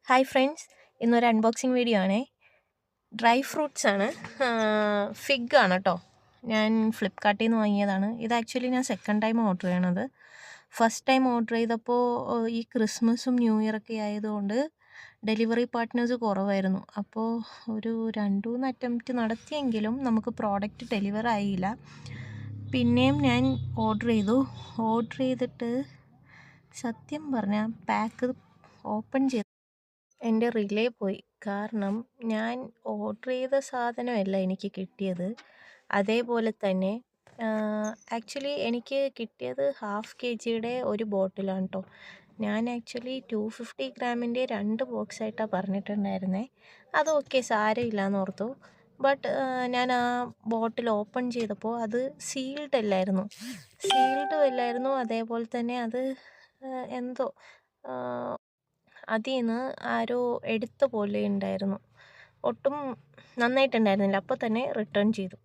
Hi friends, ഇന്നൊരു unboxing video ആണേ. Dry fruits ആണ്. ഫിഗ് ആണ് കേട്ടോ. ഞാൻ ഫ്ലിപ്കാർട്ടിൽ നിന്ന് വാങ്ങിയതാണ്. ഇത് ആക്ച്വലി ഞാൻ സെക്കൻഡ് ടൈം ഓർഡർ ചെയ്യണത്. ഫസ്റ്റ് ടൈം ഓർഡർ ചെയ്തപ്പോൾ ഈ ക്രിസ്മസും ന്യൂ ഇയറൊക്കെ ആയതുകൊണ്ട് ഡെലിവറി പാർട്ട്നേഴ്സ് കുറവായിരുന്നു. അപ്പോൾ ഒരു 2-3 അറ്റംപ്റ്റ് നടത്തിയെങ്കിലും നമുക്ക് പ്രോഡക്റ്റ് ഡെലിവർ ആയില്ല. പിന്നെയും ഞാൻ ഓർഡർ ചെയ്തിട്ട് സത്യം പറഞ്ഞാൽ പാക്ക് ഓപ്പൺ ചെയ്ത് എൻ്റെ റിലേ പോയി. കാരണം ഞാൻ ഓർഡർ ചെയ്ത സാധനമല്ല എനിക്ക് കിട്ടിയത്. അതേപോലെ തന്നെ ആക്ച്വലി എനിക്ക് കിട്ടിയത് 1/2 kgയുടെ ഒരു ബോട്ടിലാണ് കേട്ടോ. ഞാൻ ആക്ച്വലി 250 ഗ്രാമിൻ്റെ 2 ബോക്സായിട്ടാണ് പറഞ്ഞിട്ടുണ്ടായിരുന്നത്. അത് ഓക്കെ, സാരമില്ലാന്ന് ഓർത്തു. ബട്ട് ഞാൻ ആ ബോട്ടിൽ ഓപ്പൺ ചെയ്തപ്പോൾ അത് സീൽഡ് അല്ലായിരുന്നു. അതേപോലെ തന്നെ അത് എന്തോ അതിൽ നിന്ന് ആരോ എടുത്ത പോലെ ഉണ്ടായിരുന്നു. ഒട്ടും നന്നായിട്ടുണ്ടായിരുന്നില്ല. അപ്പോൾ തന്നെ റിട്ടേൺ ചെയ്തു.